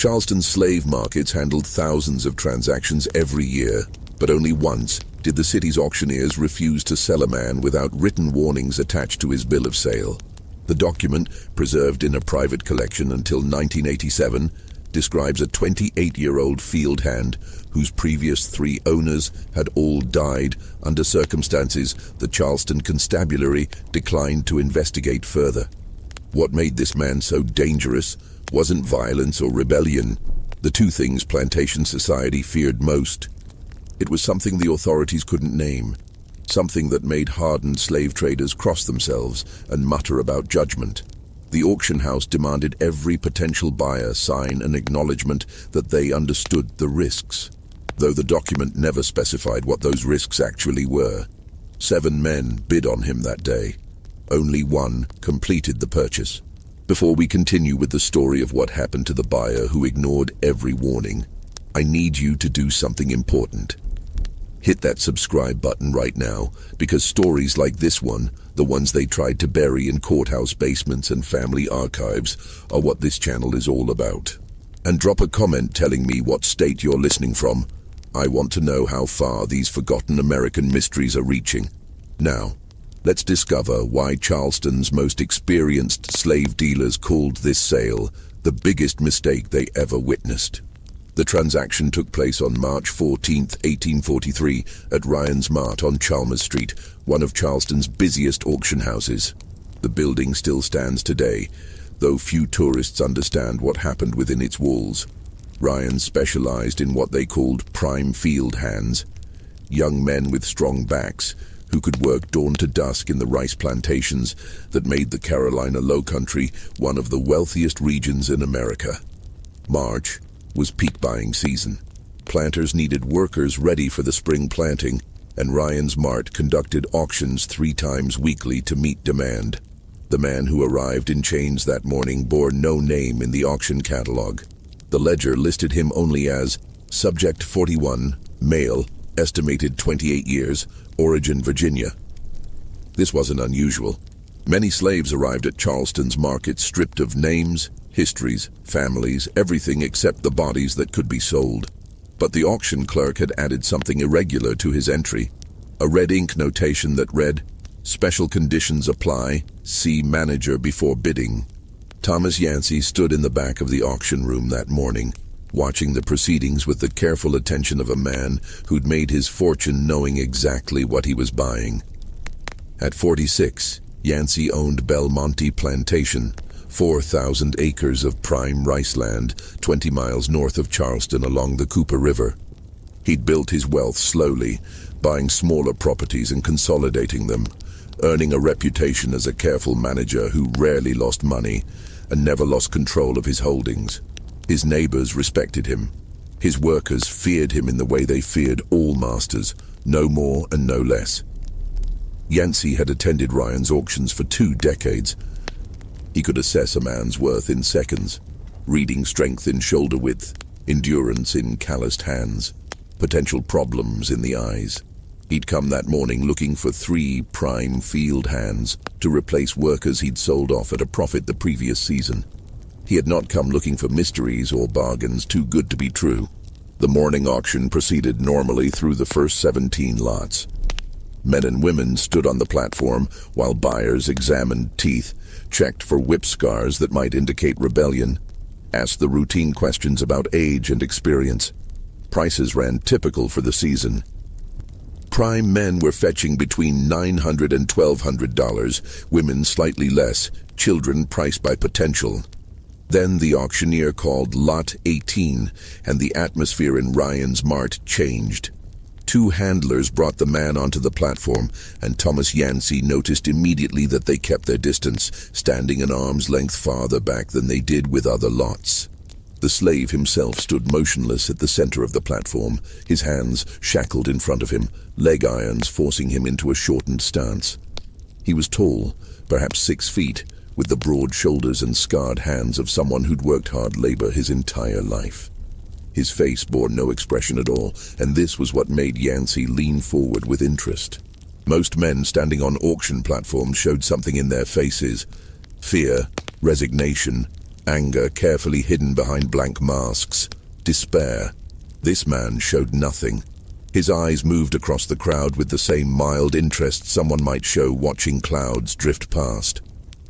Charleston's slave markets handled thousands of transactions every year, but only once did the city's auctioneers refuse to sell a man without written warnings attached to his bill of sale. The document, preserved in a private collection until 1987, describes a 28-year-old field hand whose previous 3 owners had all died under circumstances the Charleston Constabulary declined to investigate further. What made this man so dangerous wasn't violence or rebellion, the two things Plantation society feared most. It was something the authorities couldn't name, something that made hardened slave traders cross themselves and mutter about judgment. The auction house demanded every potential buyer sign an acknowledgement that they understood the risks, though the document never specified what those risks actually were. 7 men bid on him that day. Only 1 completed the purchase. Before we continue with the story of what happened to the buyer who ignored every warning, I need you to do something important. Hit that subscribe button right now, because stories like this one, the ones they tried to bury in courthouse basements and family archives, are what this channel is all about. And drop a comment telling me what state you're listening from. I want to know how far these forgotten American mysteries are reaching. Now, let's discover why Charleston's most experienced slave dealers called this sale the biggest mistake they ever witnessed. The transaction took place on March 14, 1843, at Ryan's Mart on Chalmers Street, one of Charleston's busiest auction houses. The building still stands today, though few tourists understand what happened within its walls. Ryan specialized in what they called prime field hands, young men with strong backs who could work dawn to dusk in the rice plantations that made the Carolina Lowcountry one of the wealthiest regions in America. March was peak buying season. Planters needed workers ready for the spring planting, and Ryan's Mart conducted auctions 3 times weekly to meet demand. The man who arrived in chains that morning bore no name in the auction catalog. The ledger listed him only as Subject 41, male, estimated 28 years, origin Virginia. This wasn't unusual. Many slaves arrived at Charleston's market stripped of names, histories, families, everything except the bodies that could be sold. But the auction clerk had added something irregular to his entry, a red ink notation that read, "Special conditions apply, see manager before bidding." Thomas Yancey stood in the back of the auction room that morning, watching the proceedings with the careful attention of a man who'd made his fortune knowing exactly what he was buying. At 46, Yancey owned Belmonte Plantation, 4,000 acres of prime rice land 20 miles north of Charleston along the Cooper River. He'd built his wealth slowly, buying smaller properties and consolidating them, earning a reputation as a careful manager who rarely lost money and never lost control of his holdings. His neighbors respected him. His workers feared him in the way they feared all masters, no more and no less. Yancey had attended Ryan's auctions for 2 decades. He could assess a man's worth in seconds, reading strength in shoulder width, endurance in calloused hands, potential problems in the eyes. He'd come that morning looking for 3 prime field hands to replace workers he'd sold off at a profit the previous season. He had not come looking for mysteries or bargains too good to be true. The morning auction proceeded normally through the first 17 lots. Men and women stood on the platform while buyers examined teeth, checked for whip scars that might indicate rebellion, asked the routine questions about age and experience. Prices ran typical for the season. Prime men were fetching between $900 and $1,200, women slightly less, children priced by potential. Then the auctioneer called Lot 18, and the atmosphere in Ryan's Mart changed. 2 handlers brought the man onto the platform, and Thomas Yancey noticed immediately that they kept their distance, standing an arm's length farther back than they did with other lots. The slave himself stood motionless at the center of the platform, his hands shackled in front of him, leg irons forcing him into a shortened stance. He was tall, perhaps 6 feet, with the broad shoulders and scarred hands of someone who'd worked hard labor his entire life. His face bore no expression at all, and this was what made Yancey lean forward with interest. Most men standing on auction platforms showed something in their faces: fear, resignation, Anger carefully hidden behind blank masks. Despair. This man showed nothing. His eyes moved across the crowd with the same mild interest someone might show watching clouds drift past.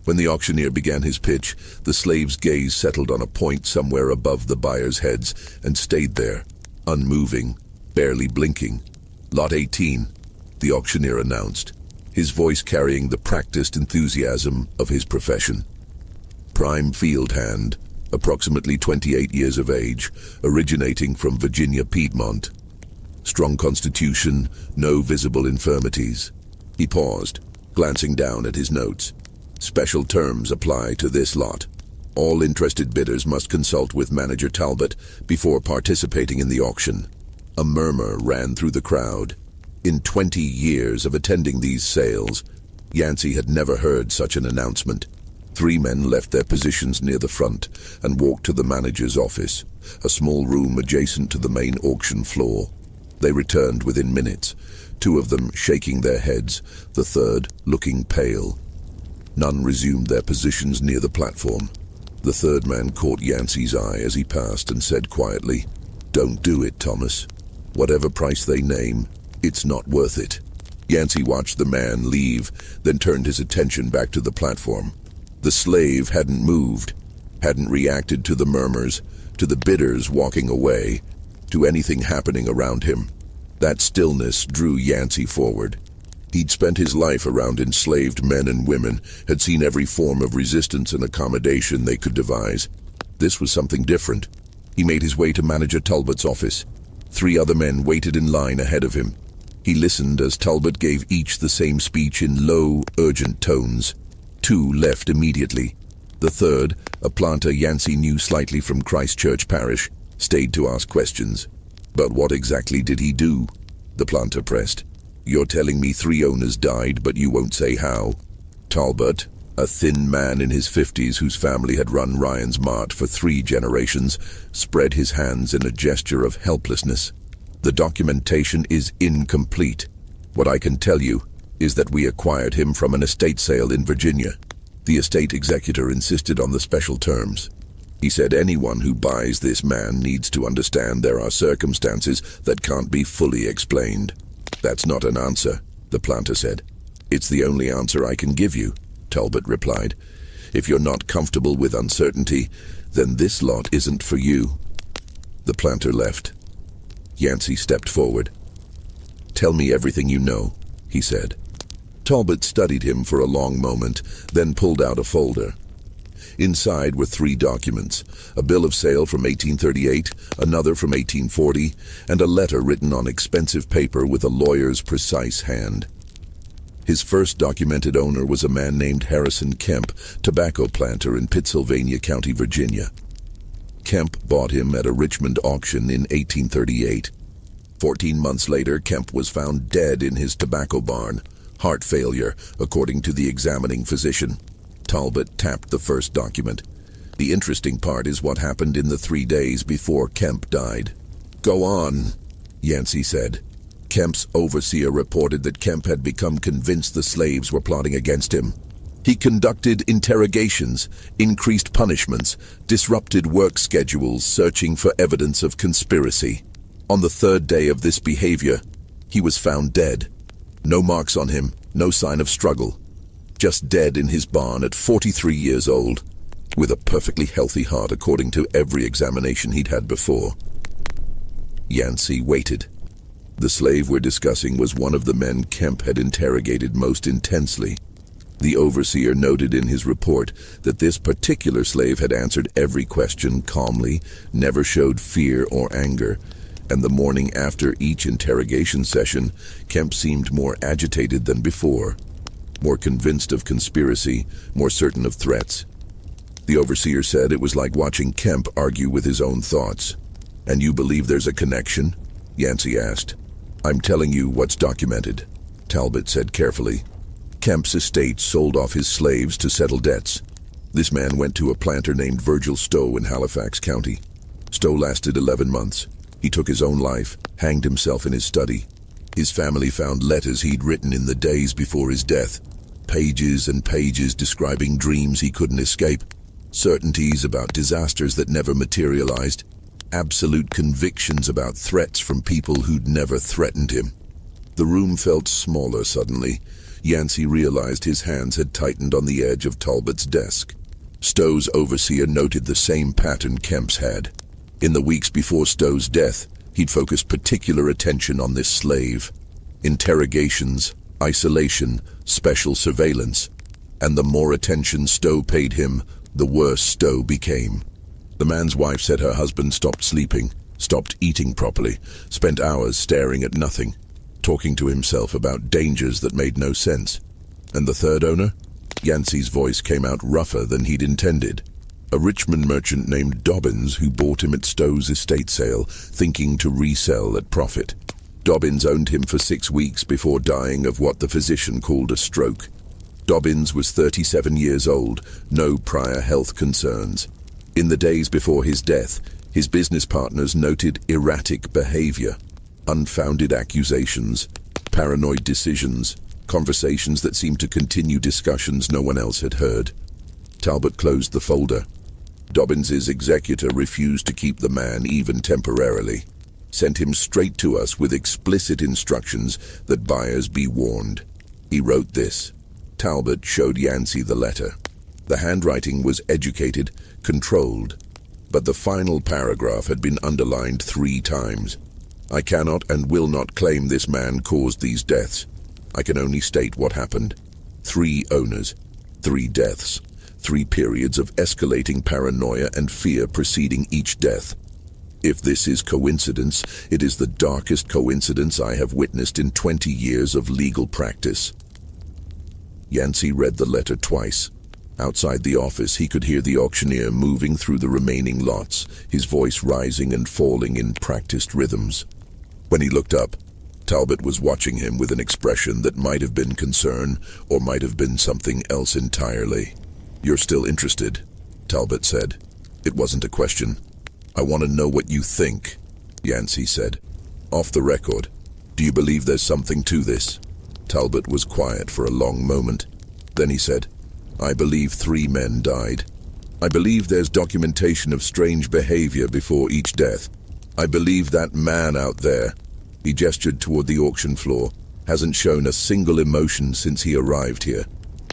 When the auctioneer began his pitch, the slave's gaze settled on a point somewhere above the buyers' heads and stayed there, unmoving, barely blinking. "Lot 18, the auctioneer announced, his voice carrying the practiced enthusiasm of his profession. Prime field hand, approximately 28 years of age, originating from Virginia Piedmont. Strong constitution, no visible infirmities." He paused, glancing down at his notes. "Special terms apply to this lot. All interested bidders must consult with Manager Talbot before participating in the auction." A murmur ran through the crowd. In 20 years of attending these sales, Yancey had never heard such an announcement. 3 men left their positions near the front and walked to the manager's office, a small room adjacent to the main auction floor. They returned within minutes, 2 of them shaking their heads, the third looking pale. None resumed their positions near the platform. The third man caught Yancey's eye as he passed and said quietly, "Don't do it, Thomas. Whatever price they name, it's not worth it." Yancey watched the man leave, then turned his attention back to the platform. The slave hadn't moved, hadn't reacted to the murmurs, to the bidders walking away, to anything happening around him. That stillness drew Yancey forward. He'd spent his life around enslaved men and women, had seen every form of resistance and accommodation they could devise. This was something different. He made his way to Manager Talbot's office. 3 other men waited in line ahead of him. He listened as Talbot gave each the same speech in low, urgent tones. 2 left immediately. The third, a planter Yancey knew slightly from Christchurch Parish, stayed to ask questions. "But what exactly did he do?" the planter pressed. "You're telling me 3 owners died, but you won't say how." Talbot, a thin man in his 50s whose family had run Ryan's Mart for 3 generations, spread his hands in a gesture of helplessness. "The documentation is incomplete. What I can tell you is that we acquired him from an estate sale in Virginia. The estate executor insisted on the special terms. He said anyone who buys this man needs to understand there are circumstances that can't be fully explained." "That's not an answer," the planter said. "It's the only answer I can give you," Talbot replied. "If you're not comfortable with uncertainty, then this lot isn't for you." The planter left. Yancey stepped forward. "Tell me everything you know," he said. Talbot studied him for a long moment, then pulled out a folder. Inside were 3 documents, a bill of sale from 1838, another from 1840, and a letter written on expensive paper with a lawyer's precise hand. His first documented owner was a man named Harrison Kemp, tobacco planter in Pittsylvania County, Virginia. Kemp bought him at a Richmond auction in 1838. 14 months later, Kemp was found dead in his tobacco barn, heart failure, according to the examining physician. Talbot tapped the first document. "The interesting part is what happened in the 3 days before Kemp died." "Go on," Yancey said. Kemp's overseer reported that Kemp had become convinced the slaves were plotting against him. He conducted interrogations, increased punishments, disrupted work schedules, searching for evidence of conspiracy. On the 3rd day of this behavior, he was found dead. No marks on him, no sign of struggle. Just dead in his barn at 43 years old, with a perfectly healthy heart according to every examination he'd had before. Yancey waited. The slave we're discussing was one of the men Kemp had interrogated most intensely. The overseer noted in his report that this particular slave had answered every question calmly, never showed fear or anger, and the morning after each interrogation session, Kemp seemed more agitated than before, more convinced of conspiracy, more certain of threats. The overseer said it was like watching Kemp argue with his own thoughts. "And you believe there's a connection?" Yancey asked. "I'm telling you what's documented," Talbot said carefully. Kemp's estate sold off his slaves to settle debts. This man went to a planter named Virgil Stowe in Halifax County. Stowe lasted 11 months. He took his own life, hanged himself in his study. His family found letters he'd written in the days before his death, pages and pages describing dreams he couldn't escape. Certainties about disasters that never materialized. Absolute convictions about threats from people who'd never threatened him. The room felt smaller suddenly. Yancey realized his hands had tightened on the edge of Talbot's desk. Stowe's overseer noted the same pattern Kemp's had. In the weeks before Stowe's death, he'd focused particular attention on this slave. Interrogations, isolation, special surveillance. And the more attention Stowe paid him, the worse Stowe became. The man's wife said her husband stopped sleeping, stopped eating properly, spent hours staring at nothing, talking to himself about dangers that made no sense. And the third owner? Yancey's voice came out rougher than he'd intended. A Richmond merchant named Dobbins who bought him at Stowe's estate sale, thinking to resell at profit. Dobbins owned him for 6 weeks before dying of what the physician called a stroke. Dobbins was 37 years old, no prior health concerns. In the days before his death, his business partners noted erratic behavior, unfounded accusations, paranoid decisions, conversations that seemed to continue discussions no one else had heard. Talbot closed the folder. Dobbins's executor refused to keep the man even temporarily. Sent him straight to us with explicit instructions that buyers be warned. He wrote this. Talbot showed Yancey the letter. The handwriting was educated, controlled, but the final paragraph had been underlined 3 times. I cannot and will not claim this man caused these deaths. I can only state what happened. 3 owners, 3 deaths, 3 periods of escalating paranoia and fear preceding each death. If this is coincidence, it is the darkest coincidence I have witnessed in 20 years of legal practice. Yancey read the letter twice. Outside the office, he could hear the auctioneer moving through the remaining lots, his voice rising and falling in practiced rhythms. When he looked up, Talbot was watching him with an expression that might have been concern or might have been something else entirely. "You're still interested," Talbot said. It wasn't a question. "I want to know what you think," Yancey said. "Off the record, do you believe there's something to this?" Talbot was quiet for a long moment. Then he said, "I believe 3 men died. I believe there's documentation of strange behavior before each death. I believe that man out there," he gestured toward the auction floor, "hasn't shown a single emotion since he arrived here.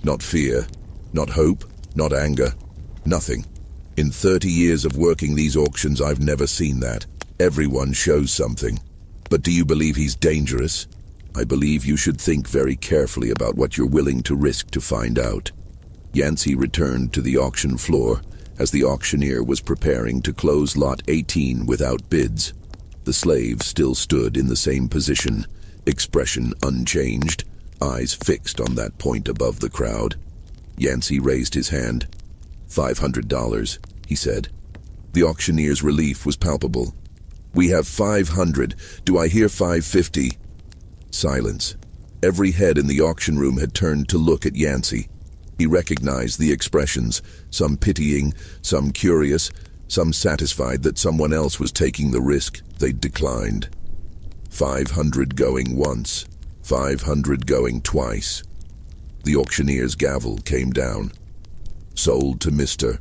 Not fear, not hope, not anger, nothing. In 30 years of working these auctions, I've never seen that. Everyone shows something. But do you believe he's dangerous? I believe you should think very carefully about what you're willing to risk to find out." Yancey returned to the auction floor as the auctioneer was preparing to close lot 18 without bids. The slave still stood in the same position, expression unchanged, eyes fixed on that point above the crowd. Yancey raised his hand. $500, he said. The auctioneer's relief was palpable. "We have 500. Do I hear 550? Silence. Every head in the auction room had turned to look at Yancey. He recognized the expressions, some pitying, some curious, some satisfied that someone else was taking the risk they'd declined. 500 going once, 500 going twice. The auctioneer's gavel came down. Sold to Mr.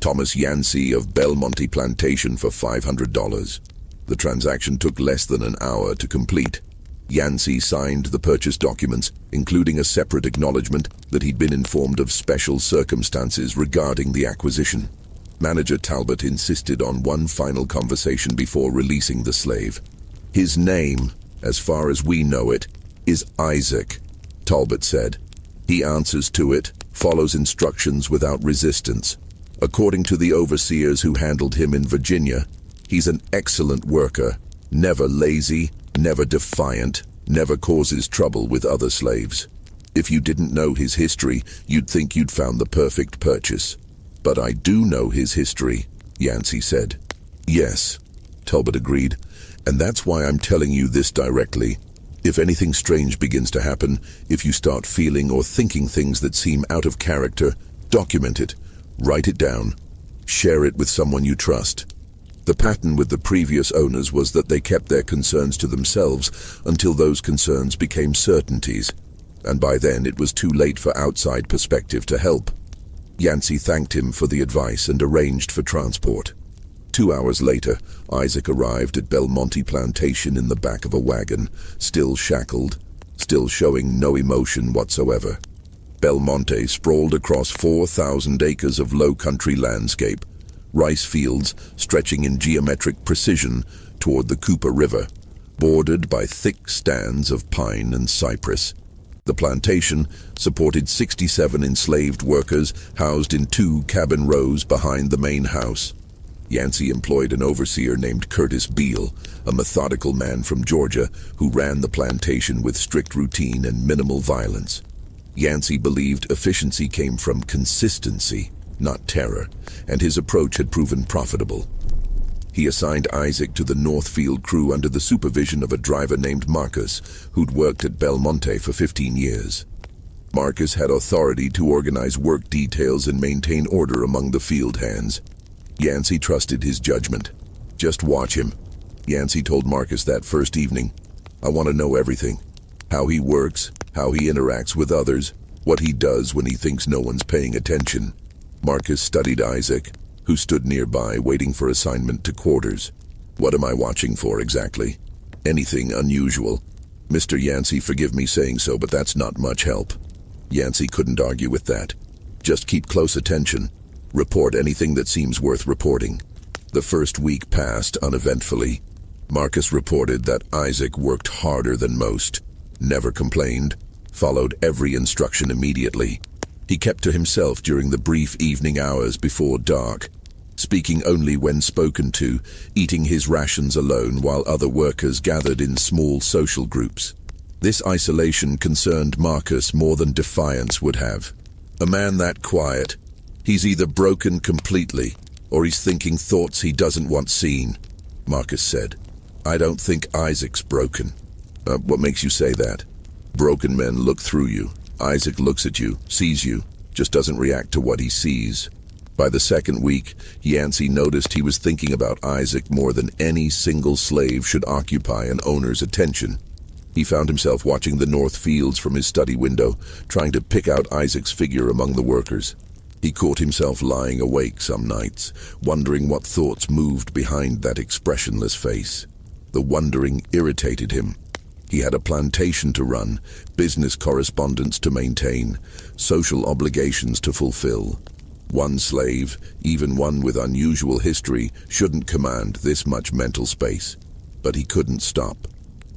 Thomas Yancey of Belmonte Plantation for $500. The transaction took less than an hour to complete. Yancey signed the purchase documents, including a separate acknowledgement that he'd been informed of special circumstances regarding the acquisition. Manager Talbot insisted on one final conversation before releasing the slave. "His name, as far as we know it, is Isaac," Talbot said. "He answers to it, follows instructions without resistance. According to the overseers who handled him in Virginia, he's an excellent worker, never lazy, never defiant, never causes trouble with other slaves. If you didn't know his history, you'd think you'd found the perfect purchase. But I do know his history," Yancey said. "Yes," Talbot agreed, "and that's why I'm telling you this directly. If anything strange begins to happen, if you start feeling or thinking things that seem out of character, document it, write it down, share it with someone you trust." The pattern with the previous owners was that they kept their concerns to themselves until those concerns became certainties, and by then it was too late for outside perspective to help. Yancey thanked him for the advice and arranged for transport. 2 hours later, Isaac arrived at Belmonte Plantation in the back of a wagon, still shackled, still showing no emotion whatsoever. Belmonte sprawled across 4,000 acres of low-country landscape, rice fields stretching in geometric precision toward the Cooper River, bordered by thick stands of pine and cypress. The plantation supported 67 enslaved workers housed in 2 cabin rows behind the main house. Yancey employed an overseer named Curtis Beale, a methodical man from Georgia who ran the plantation with strict routine and minimal violence. Yancey believed efficiency came from consistency, not terror, and his approach had proven profitable. He assigned Isaac to the Northfield crew under the supervision of a driver named Marcus, who'd worked at Belmonte for 15 years. Marcus had authority to organize work details and maintain order among the field hands. Yancey trusted his judgment. "Just watch him," Yancey told Marcus that first evening. "I want to know everything. How he works, how he interacts with others, what he does when he thinks no one's paying attention." Marcus studied Isaac, who stood nearby waiting for assignment to quarters. "What am I watching for exactly?" "Anything unusual." "Mr. Yancey, forgive me saying so, but that's not much help." Yancey couldn't argue with that. "Just keep close attention. Report anything that seems worth reporting." The first week passed uneventfully. Marcus reported that Isaac worked harder than most, never complained, followed every instruction immediately. He kept to himself during the brief evening hours before dark, speaking only when spoken to, eating his rations alone while other workers gathered in small social groups. This isolation concerned Marcus more than defiance would have. A man that quiet, he's either broken completely or he's thinking thoughts he doesn't want seen, Marcus said. "I don't think Isaac's broken." What makes you say that?" "Broken men look through you. Isaac looks at you, sees you, just doesn't react to what he sees." By the second week, Yancey noticed he was thinking about Isaac more than any single slave should occupy an owner's attention. He found himself watching the north fields from his study window, trying to pick out Isaac's figure among the workers. He caught himself lying awake some nights, wondering what thoughts moved behind that expressionless face. The wondering irritated him. He had a plantation to run, business correspondence to maintain, social obligations to fulfill. One slave, even one with unusual history, shouldn't command this much mental space. But he couldn't stop.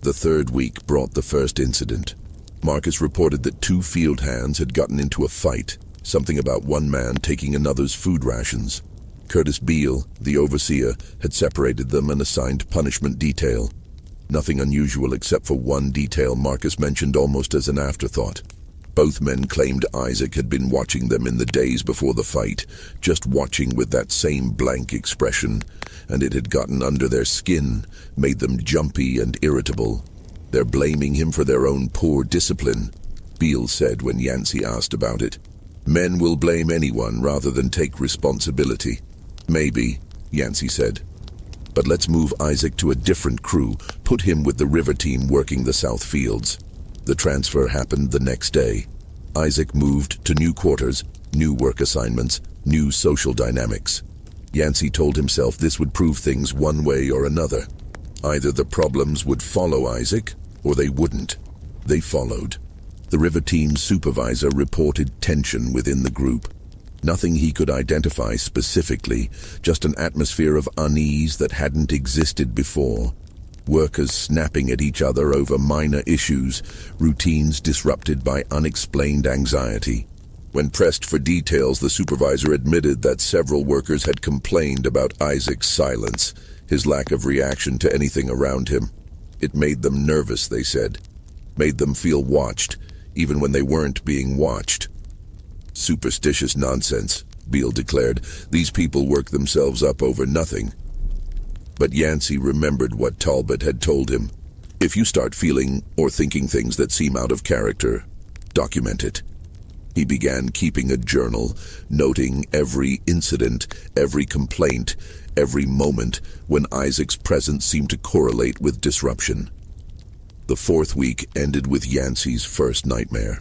The third week brought the first incident. Marcus reported that 2 field hands had gotten into a fight, something about one man taking another's food rations. Curtis Beale, the overseer, had separated them and assigned punishment detail. Nothing unusual except for one detail Marcus mentioned almost as an afterthought. Both men claimed Isaac had been watching them in the days before the fight, just watching with that same blank expression, and it had gotten under their skin, made them jumpy and irritable. "They're blaming him for their own poor discipline," Beale said when Yancey asked about it. "Men will blame anyone rather than take responsibility." "Maybe," Yancey said. "But let's move Isaac to a different crew, put him with the river team working the south fields." The transfer happened the next day. Isaac moved to new quarters, new work assignments, new social dynamics. Yancey told himself this would prove things one way or another. Either the problems would follow Isaac, or they wouldn't. They followed. The river team's supervisor reported tension within the group. Nothing he could identify specifically, just an atmosphere of unease that hadn't existed before. Workers snapping at each other over minor issues, routines disrupted by unexplained anxiety. When pressed for details, the supervisor admitted that several workers had complained about Isaac's silence, his lack of reaction to anything around him. It made them nervous, they said. Made them feel watched, even when they weren't being watched. "Superstitious nonsense," Beale declared. "These people work themselves up over nothing." But Yancey remembered what Talbot had told him. "If you start feeling or thinking things that seem out of character, document it." He began keeping a journal, noting every incident, every complaint, every moment when Isaac's presence seemed to correlate with disruption. The fourth week ended with Yancey's first nightmare.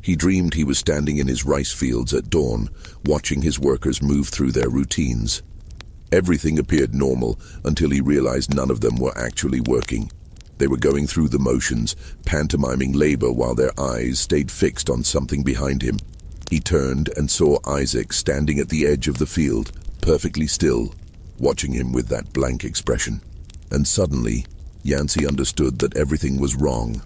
He dreamed he was standing in his rice fields at dawn, watching his workers move through their routines. Everything appeared normal until he realized none of them were actually working. They were going through the motions, pantomiming labor while their eyes stayed fixed on something behind him. He turned and saw Isaac standing at the edge of the field, perfectly still, watching him with that blank expression. And suddenly, Yancey understood that everything was wrong,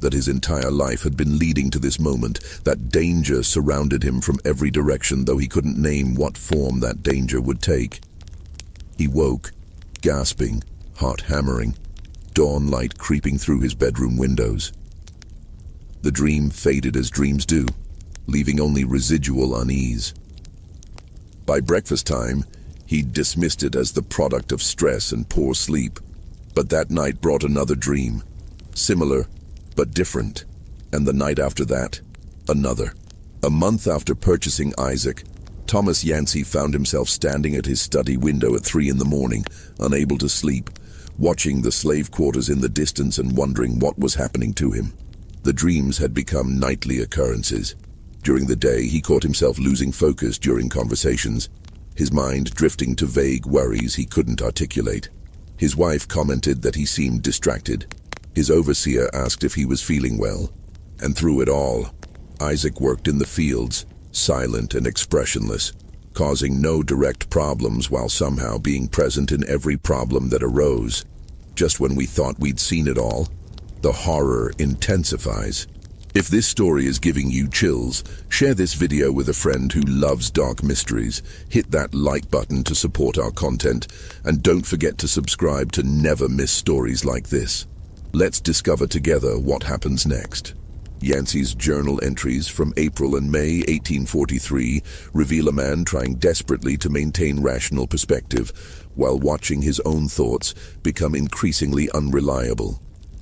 that his entire life had been leading to this moment, that danger surrounded him from every direction, though he couldn't name what form that danger would take. He woke, gasping, heart hammering, dawn light creeping through his bedroom windows. The dream faded as dreams do, leaving only residual unease. By breakfast time, he dismissed it as the product of stress and poor sleep. But that night brought another dream, similar but different, and the night after that, another. A month after purchasing Isaac, Thomas Yancey found himself standing at his study window at 3 a.m, unable to sleep, watching the slave quarters in the distance and wondering what was happening to him. The dreams had become nightly occurrences. During the day, he caught himself losing focus during conversations, his mind drifting to vague worries he couldn't articulate. His wife commented that he seemed distracted. His overseer asked if he was feeling well. And through it all, Isaac worked in the fields, silent and expressionless, causing no direct problems while somehow being present in every problem that arose. Just when we thought we'd seen it all, the horror intensifies. If this story is giving you chills, share this video with a friend who loves dark mysteries, hit that like button to support our content, and don't forget to subscribe to never miss stories like this. Let's discover together what happens next. Yancey's journal entries from April and May 1843 reveal a man trying desperately to maintain rational perspective, while watching his own thoughts become increasingly unreliable.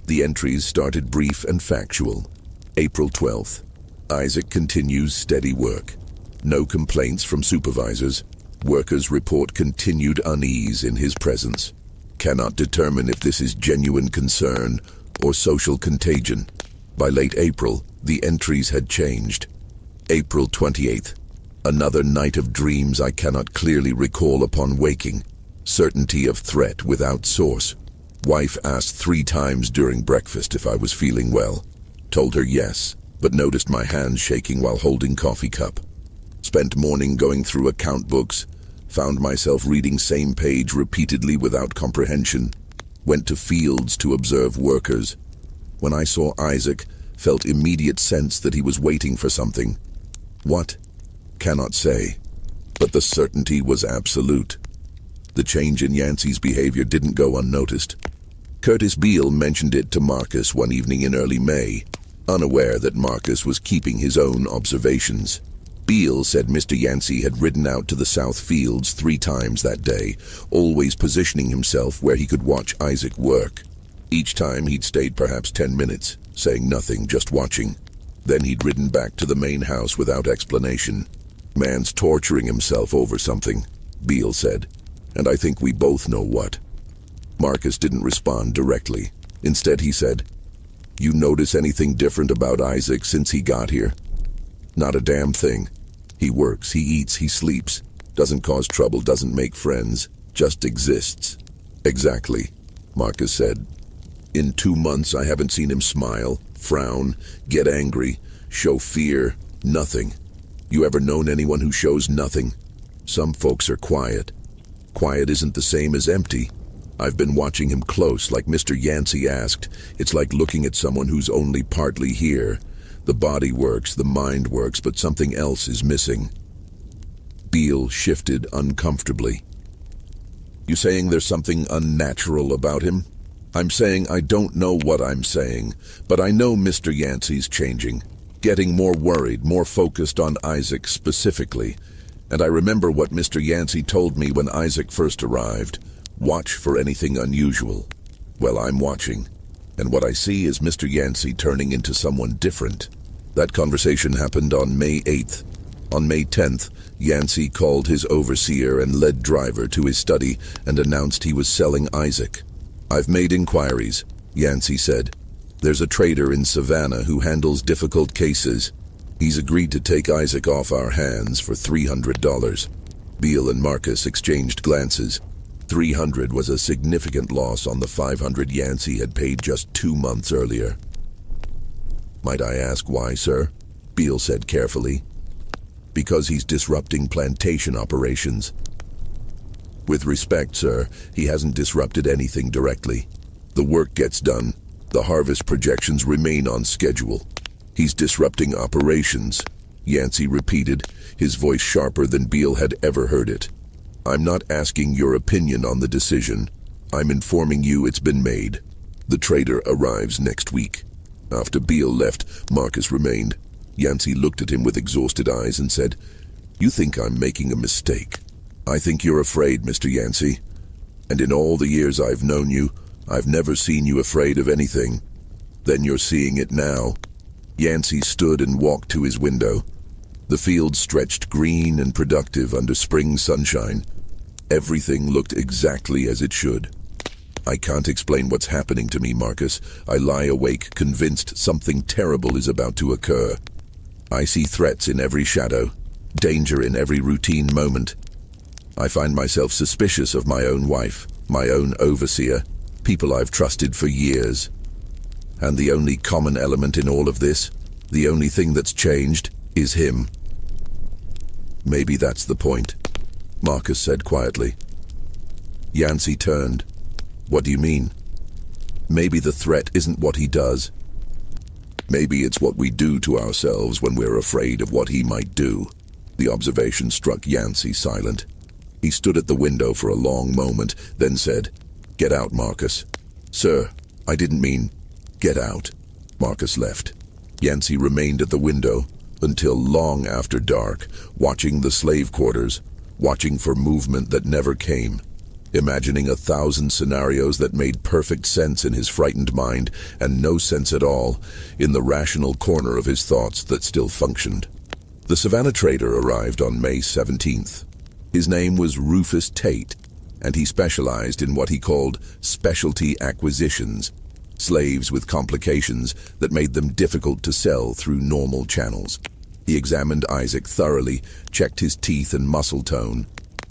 The entries started brief and factual. April 12th. Isaac continues steady work. No complaints from supervisors. Workers report continued unease in his presence. Cannot determine if this is genuine concern or social contagion. By late April, the entries had changed. April 28th. Another night of dreams I cannot clearly recall upon waking. Certainty of threat without source. Wife asked 3 times during breakfast if I was feeling well. Told her yes, but noticed my hands shaking while holding coffee cup. Spent morning going through account books. Found myself reading same page repeatedly without comprehension. Went to fields to observe workers. When I saw Isaac, felt immediate sense that he was waiting for something. What? Cannot say. But the certainty was absolute. The change in Yancey's behavior didn't go unnoticed. Curtis Beale mentioned it to Marcus one evening in early May, unaware that Marcus was keeping his own observations. Beale said Mr. Yancey had ridden out to the south fields 3 times that day, always positioning himself where he could watch Isaac work. Each time he'd stayed perhaps 10 minutes, saying nothing, just watching. Then he'd ridden back to the main house without explanation. Man's torturing himself over something, Beale said, and I think we both know what. Marcus didn't respond directly. Instead he said, "You notice anything different about Isaac since he got here?" "Not a damn thing. He works, he eats, he sleeps, doesn't cause trouble, doesn't make friends, just exists." "Exactly," Marcus said. "In 2 months I haven't seen him smile, frown, get angry, show fear, nothing. You ever known anyone who shows nothing? Some folks are quiet. Quiet isn't the same as empty. I've been watching him close, like Mr. Yancey asked. It's like looking at someone who's only partly here. The body works, the mind works, but something else is missing." Beale shifted uncomfortably. "You saying there's something unnatural about him?" "I'm saying I don't know what I'm saying, but I know Mr. Yancey's changing, getting more worried, more focused on Isaac specifically. And I remember what Mr. Yancey told me when Isaac first arrived. Watch for anything unusual. Well, I'm watching, and what I see is Mr. Yancey turning into someone different." That conversation happened on May 8th. On May 10th, Yancey called his overseer and lead driver to his study and announced he was selling Isaac. "I've made inquiries," Yancey said. "There's a trader in Savannah who handles difficult cases. He's agreed to take Isaac off our hands for $300. Beale and Marcus exchanged glances. 300 was a significant loss on the 500 Yancey had paid just 2 months earlier. Might I ask why, sir? Beale said carefully. Because he's disrupting plantation operations. With respect, sir, he hasn't disrupted anything directly. The work gets done. The harvest projections remain on schedule. He's disrupting operations, Yancey repeated, his voice sharper than Beale had ever heard it. I'm not asking your opinion on the decision. I'm informing you it's been made. The trader arrives next week. After Beale left, Marcus remained. Yancey looked at him with exhausted eyes and said, You think I'm making a mistake. I think you're afraid, Mr. Yancey. And in all the years I've known you, I've never seen you afraid of anything. Then you're seeing it now. Yancey stood and walked to his window. The field stretched green and productive under spring sunshine. Everything looked exactly as it should. I can't explain what's happening to me, Marcus. I lie awake, convinced something terrible is about to occur. I see threats in every shadow, danger in every routine moment. I find myself suspicious of my own wife, my own overseer, people I've trusted for years. And the only common element in all of this, the only thing that's changed, is him. Maybe that's the point, Marcus said quietly. Yancey turned. What do you mean? Maybe the threat isn't what he does. Maybe it's what we do to ourselves when we're afraid of what he might do. The observation struck Yancey silent. He stood at the window for a long moment, then said, Get out, Marcus. Sir, I didn't mean... Get out. Marcus left. Yancey remained at the window until long after dark, watching the slave quarters, watching for movement that never came, imagining 1,000 scenarios that made perfect sense in his frightened mind and no sense at all in the rational corner of his thoughts that still functioned. The Savannah trader arrived on May 17th. His name was Rufus Tate, and he specialized in what he called specialty acquisitions, slaves with complications that made them difficult to sell through normal channels. He examined Isaac thoroughly, checked his teeth and muscle tone,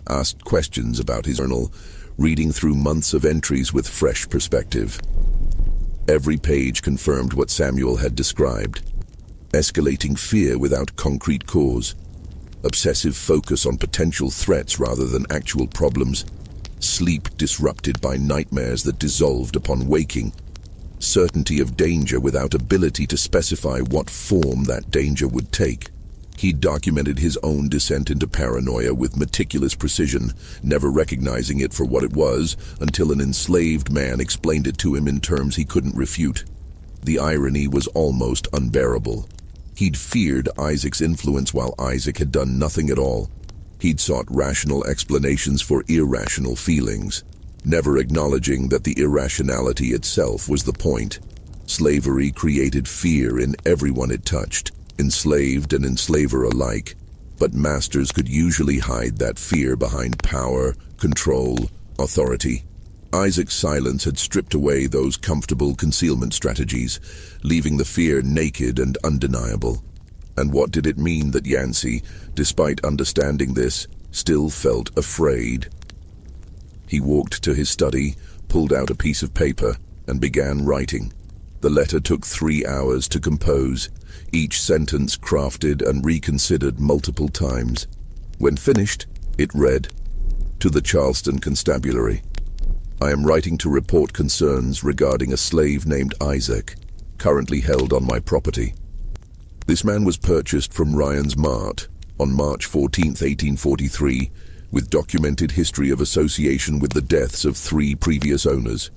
asked questions about his journal, reading through months of entries with fresh perspective. Every page confirmed what Samuel had described. Escalating fear without concrete cause. Obsessive focus on potential threats rather than actual problems. Sleep disrupted by nightmares that dissolved upon waking. Certainty of danger without ability to specify what form that danger would take. He documented his own descent into paranoia with meticulous precision, never recognizing it for what it was until an enslaved man explained it to him in terms he couldn't refute. The irony was almost unbearable. He'd feared Isaac's influence while Isaac had done nothing at all. He'd sought rational explanations for irrational feelings, never acknowledging that the irrationality itself was the point. Slavery created fear in everyone it touched, enslaved and enslaver alike, but masters could usually hide that fear behind power, control, authority. Isaac's silence had stripped away those comfortable concealment strategies, leaving the fear naked and undeniable. And what did it mean that Yancey, despite understanding this, still felt afraid? He walked to his study, pulled out a piece of paper, and began writing. The letter took 3 hours to compose, each sentence crafted and reconsidered multiple times. When finished, it read, To the Charleston Constabulary. I am writing to report concerns regarding a slave named Isaac, currently held on my property. This man was purchased from Ryan's Mart on March 14, 1843, with documented history of association with the deaths of 3 previous owners.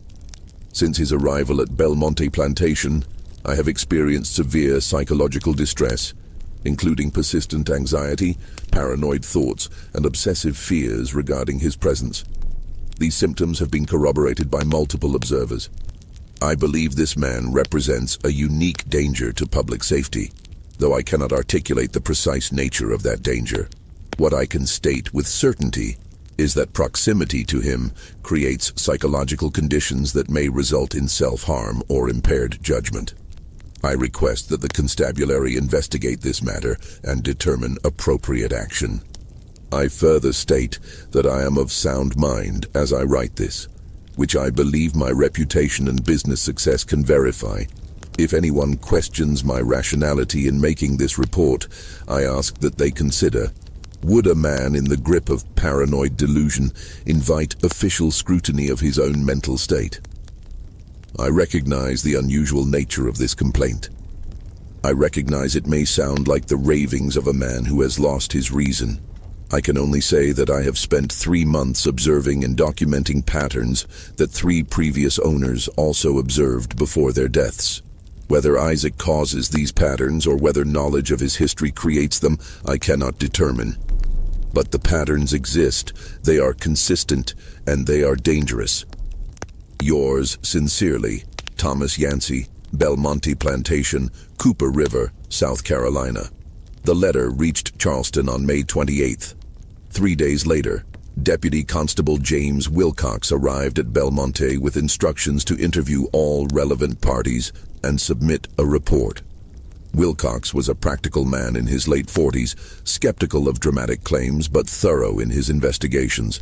Since his arrival at Belmonte Plantation, I have experienced severe psychological distress, including persistent anxiety, paranoid thoughts, and obsessive fears regarding his presence. These symptoms have been corroborated by multiple observers. I believe this man represents a unique danger to public safety, though I cannot articulate the precise nature of that danger. What I can state with certainty is that proximity to him creates psychological conditions that may result in self-harm or impaired judgment. I request that the constabulary investigate this matter and determine appropriate action. I further state that I am of sound mind as I write this, which I believe my reputation and business success can verify. If anyone questions my rationality in making this report, I ask that they consider: would a man in the grip of paranoid delusion invite official scrutiny of his own mental state? I recognize the unusual nature of this complaint. I recognize it may sound like the ravings of a man who has lost his reason. I can only say that I have spent 3 months observing and documenting patterns that 3 previous owners also observed before their deaths. Whether Isaac causes these patterns or whether knowledge of his history creates them, I cannot determine. But the patterns exist, they are consistent, and they are dangerous. Yours sincerely, Thomas Yancey, Belmonte Plantation, Cooper River, South Carolina. The letter reached Charleston on May 28th. 3 days later, Deputy Constable James Wilcox arrived at Belmonte with instructions to interview all relevant parties and submit a report. Wilcox was a practical man in his late 40s, skeptical of dramatic claims but thorough in his investigations.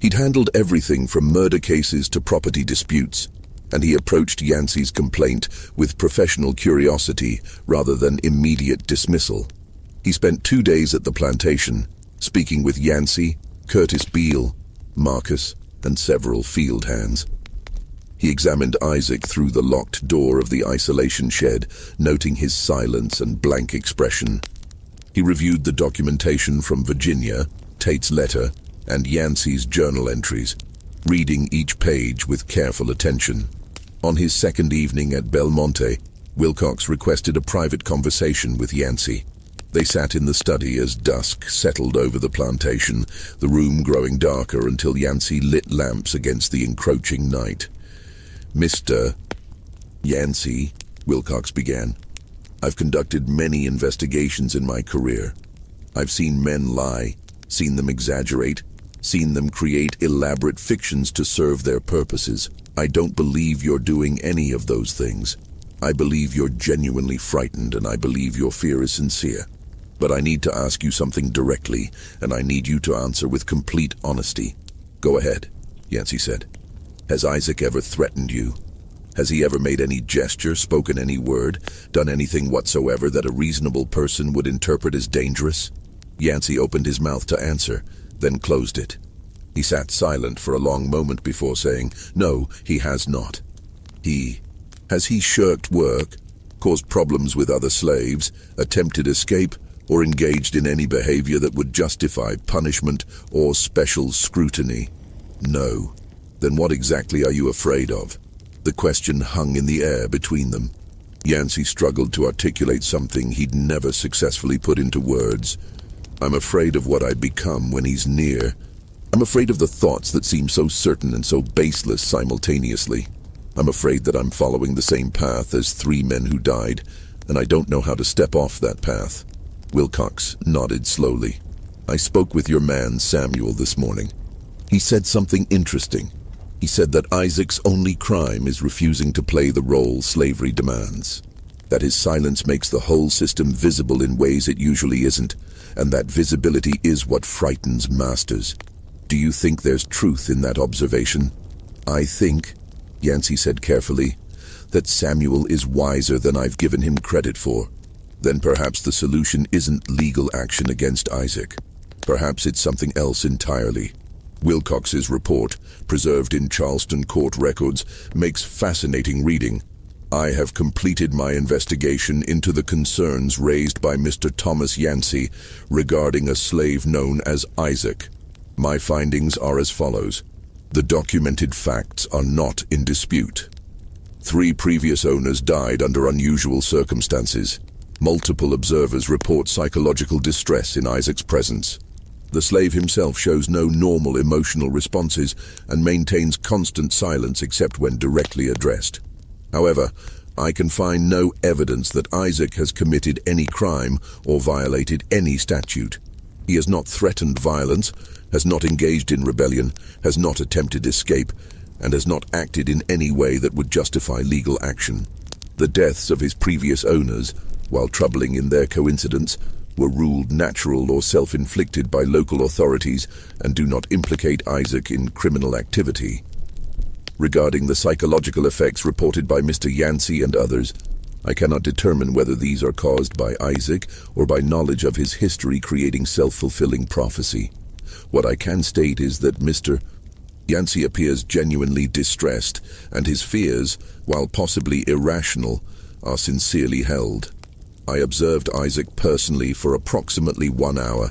He'd handled everything from murder cases to property disputes, and he approached Yancey's complaint with professional curiosity rather than immediate dismissal. He spent 2 days at the plantation, speaking with Yancey, Curtis Beale, Marcus, and several field hands. He examined Isaac through the locked door of the isolation shed, noting his silence and blank expression. He reviewed the documentation from Virginia, Tate's letter, and Yancey's journal entries, reading each page with careful attention. On his second evening at Belmonte, Wilcox requested a private conversation with Yancey. They sat in the study as dusk settled over the plantation, the room growing darker until Yancey lit lamps against the encroaching night. "Mr. Yancey," Wilcox began, "I've conducted many investigations in my career. I've seen men lie, seen them exaggerate, seen them create elaborate fictions to serve their purposes. I don't believe you're doing any of those things. I believe you're genuinely frightened, and I believe your fear is sincere. But I need to ask you something directly, and I need you to answer with complete honesty." "Go ahead," Yancey said. "Has Isaac ever threatened you? Has he ever made any gesture, spoken any word, done anything whatsoever that a reasonable person would interpret as dangerous?" Yancey opened his mouth to answer, then closed it. He sat silent for a long moment before saying, "No, he has not." Has he shirked work, caused problems with other slaves, attempted escape, or engaged in any behavior that would justify punishment or special scrutiny?" "No." "Then what exactly are you afraid of?" The question hung in the air between them. Yancey struggled to articulate something he'd never successfully put into words. "I'm afraid of what I become when he's near. I'm afraid of the thoughts that seem so certain and so baseless simultaneously. I'm afraid that I'm following the same path as 3 men who died, and I don't know how to step off that path." Wilcox nodded slowly. "I spoke with your man Samuel this morning. He said something interesting. He said that Isaac's only crime is refusing to play the role slavery demands. That his silence makes the whole system visible in ways it usually isn't, and that visibility is what frightens masters. Do you think there's truth in that observation?" "I think," Yancey said carefully, "that Samuel is wiser than I've given him credit for. Then perhaps the solution isn't legal action against Isaac. Perhaps it's something else entirely." Wilcox's report, preserved in Charleston court records, makes fascinating reading. "I have completed my investigation into the concerns raised by Mr. Thomas Yancey regarding a slave known as Isaac. My findings are as follows. The documented facts are not in dispute. 3 previous owners died under unusual circumstances. Multiple observers report psychological distress in Isaac's presence. The slave himself shows no normal emotional responses and maintains constant silence except when directly addressed. However, I can find no evidence that Isaac has committed any crime or violated any statute. He has not threatened violence, has not engaged in rebellion, has not attempted escape, and has not acted in any way that would justify legal action. The deaths of his previous owners, while troubling in their coincidence, were ruled natural or self-inflicted by local authorities and do not implicate Isaac in criminal activity. Regarding the psychological effects reported by Mr. Yancey and others, I cannot determine whether these are caused by Isaac or by knowledge of his history creating self-fulfilling prophecy. What I can state is that Mr. Yancey appears genuinely distressed, and his fears, while possibly irrational, are sincerely held. I observed Isaac personally for approximately 1 hour,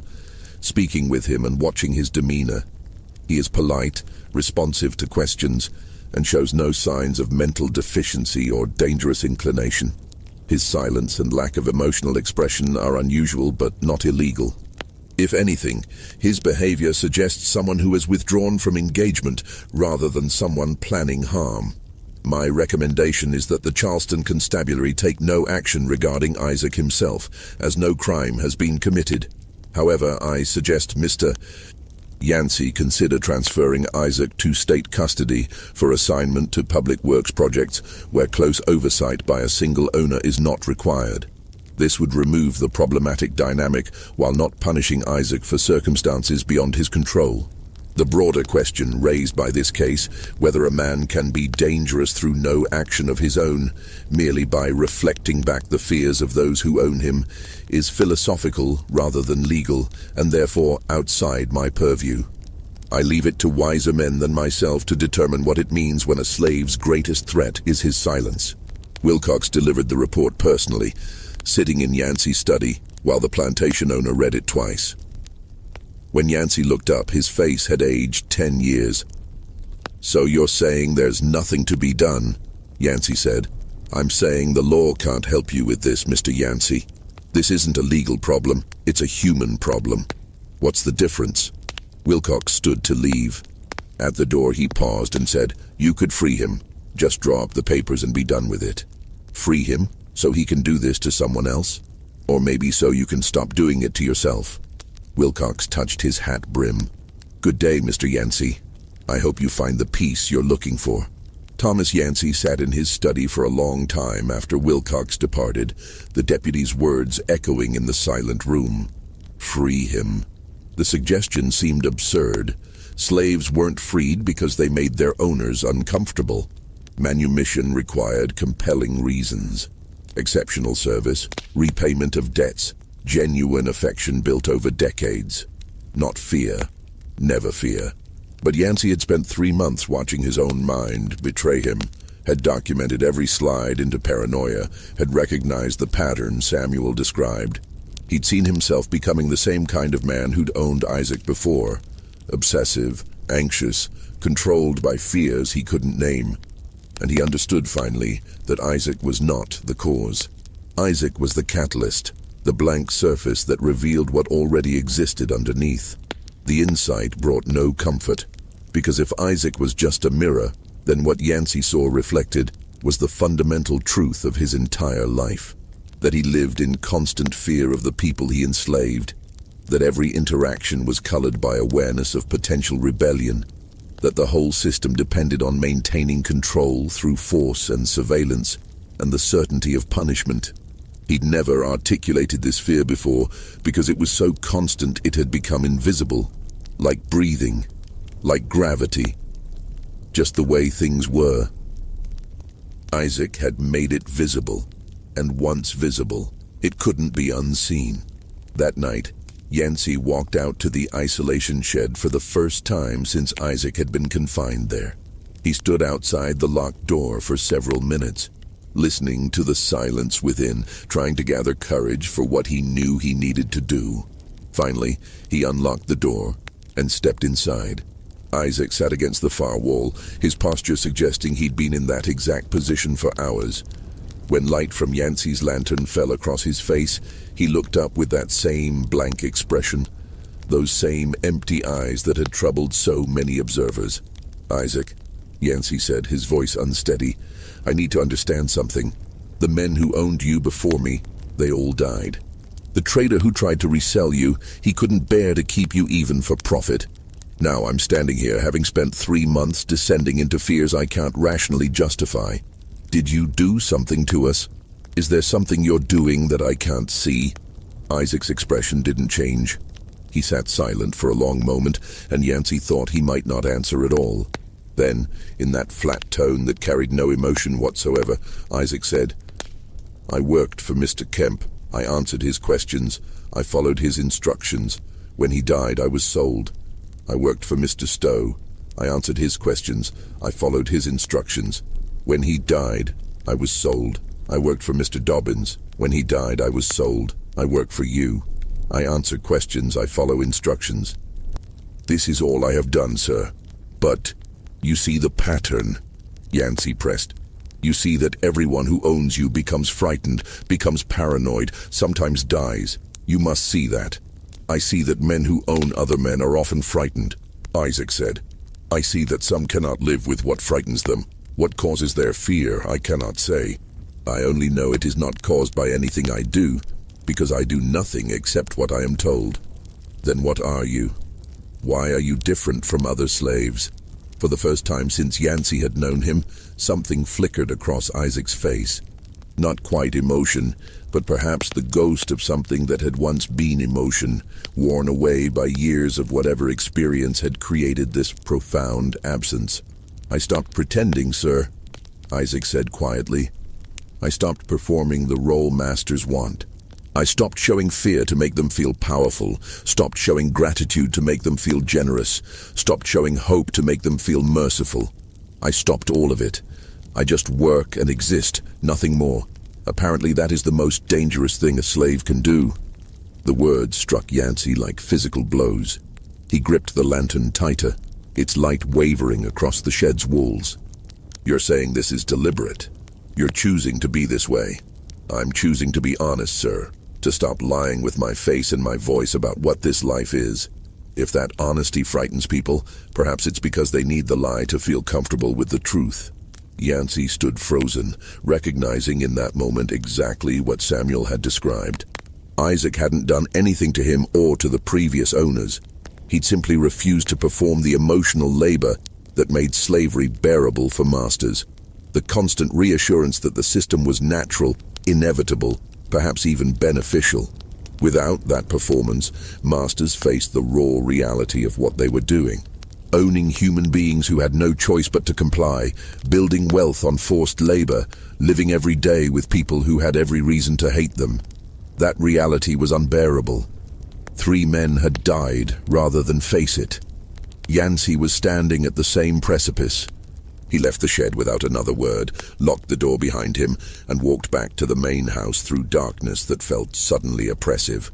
speaking with him and watching his demeanor. He is polite, responsive to questions, and shows no signs of mental deficiency or dangerous inclination. His silence and lack of emotional expression are unusual but not illegal. If anything, his behavior suggests someone who has withdrawn from engagement rather than someone planning harm. My recommendation is that the Charleston Constabulary take no action regarding Isaac himself, as no crime has been committed. However, I suggest Mr. Yancey consider transferring Isaac to state custody for assignment to public works projects where close oversight by a single owner is not required. This would remove the problematic dynamic while not punishing Isaac for circumstances beyond his control. The broader question raised by this case, whether a man can be dangerous through no action of his own, merely by reflecting back the fears of those who own him, is philosophical rather than legal, and therefore outside my purview. I leave it to wiser men than myself to determine what it means when a slave's greatest threat is his silence. Wilcox delivered the report personally, sitting in Yancey's study while the plantation owner read it twice. When Yancey looked up, his face had aged 10 years. "So you're saying there's nothing to be done?" Yancey said. "I'm saying the law can't help you with this, Mr. Yancey. This isn't a legal problem, it's a human problem. What's the difference?" Wilcox stood to leave. At the door he paused and said, "You could free him. Just draw up the papers and be done with it." "Free him, so he can do this to someone else? Or maybe so you can stop doing it to yourself?" Wilcox touched his hat brim. "Good day, Mr. Yancey. I hope you find the peace you're looking for." Thomas Yancey sat in his study for a long time after Wilcox departed, the deputy's words echoing in the silent room. Free him. The suggestion seemed absurd. Slaves weren't freed because they made their owners uncomfortable. Manumission required compelling reasons. Exceptional service, repayment of debts, genuine affection built over decades. Not fear. Never fear. But Yancey had spent 3 months watching his own mind betray him, had documented every slide into paranoia, had recognized the pattern Samuel described. He'd seen himself becoming the same kind of man who'd owned Isaac before. Obsessive, anxious, controlled by fears he couldn't name. And he understood finally that Isaac was not the cause. Isaac was the catalyst, the blank surface that revealed what already existed underneath. The insight brought no comfort, because if Isaac was just a mirror, then what Yancey saw reflected was the fundamental truth of his entire life. That he lived in constant fear of the people he enslaved, that every interaction was colored by awareness of potential rebellion, that the whole system depended on maintaining control through force and surveillance, and the certainty of punishment. He'd never articulated this fear before because it was so constant it had become invisible, like breathing, like gravity, just the way things were. Isaac had made it visible, and once visible, it couldn't be unseen. That night, Yancey walked out to the isolation shed for the first time since Isaac had been confined there. He stood outside the locked door for several minutes, listening to the silence within, trying to gather courage for what he knew he needed to do. Finally, he unlocked the door and stepped inside. Isaac sat against the far wall, his posture suggesting he'd been in that exact position for hours. When light from Yancey's lantern fell across his face, he looked up with that same blank expression, those same empty eyes that had troubled so many observers. "Isaac," Yancey said, his voice unsteady, "I need to understand something. The men who owned you before me, they all died. The trader who tried to resell you, he couldn't bear to keep you even for profit. Now I'm standing here having spent 3 months descending into fears I can't rationally justify. Did you do something to us? Is there something you're doing that I can't see? Isaac's expression didn't change. He sat silent for a long moment, and Yancey thought he might not answer at all. Then, in that flat tone that carried no emotion whatsoever, Isaac said, "I worked for Mr. Kemp. I answered his questions. I followed his instructions. When he died, I was sold. I worked for Mr. Stowe. I answered his questions. I followed his instructions. When he died, I was sold. I worked for Mr. Dobbins. When he died, I was sold. I work for you. I answer questions. I follow instructions. This is all I have done, sir. But you see the pattern," Yancey pressed. "You see that everyone who owns you becomes frightened, becomes paranoid, sometimes dies. You must see that." "I see that men who own other men are often frightened," Isaac said. "I see that some cannot live with what frightens them. What causes their fear, I cannot say. I only know it is not caused by anything I do, because I do nothing except what I am told." "Then what are you? Why are you different from other slaves?" For the first time since Yancey had known him, something flickered across Isaac's face. Not quite emotion, but perhaps the ghost of something that had once been emotion, worn away by years of whatever experience had created this profound absence. "I stopped pretending, sir," Isaac said quietly. "I stopped performing the role masters want. I stopped showing fear to make them feel powerful, stopped showing gratitude to make them feel generous, stopped showing hope to make them feel merciful. I stopped all of it. I just work and exist, nothing more. Apparently that is the most dangerous thing a slave can do." The words struck Yancey like physical blows. He gripped the lantern tighter, its light wavering across the shed's walls. "You're saying this is deliberate. You're choosing to be this way." "I'm choosing to be honest, sir. To stop lying with my face and my voice about what this life is. If that honesty frightens people, perhaps it's because they need the lie to feel comfortable with the truth." Yancey stood frozen, recognizing in that moment exactly what Samuel had described. Isaac hadn't done anything to him or to the previous owners. He'd simply refused to perform the emotional labor that made slavery bearable for masters. The constant reassurance that the system was natural, inevitable, perhaps even beneficial. Without that performance, masters faced the raw reality of what they were doing. Owning human beings who had no choice but to comply, building wealth on forced labor, living every day with people who had every reason to hate them. That reality was unbearable. 3 men had died rather than face it. Yancey was standing at the same precipice. He left the shed without another word, locked the door behind him, and walked back to the main house through darkness that felt suddenly oppressive.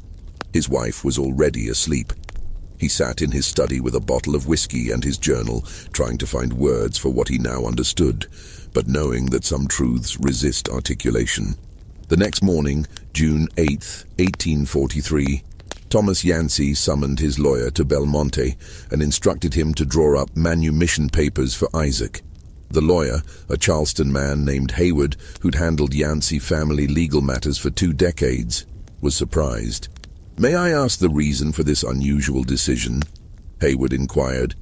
His wife was already asleep. He sat in his study with a bottle of whiskey and his journal, trying to find words for what he now understood, but knowing that some truths resist articulation. The next morning, June 8th, 1843, Thomas Yancey summoned his lawyer to Belmonte and instructed him to draw up manumission papers for Isaac. The lawyer, a Charleston man named Hayward, who'd handled Yancey family legal matters for 2 decades, was surprised. "May I ask the reason for this unusual decision?" Hayward inquired.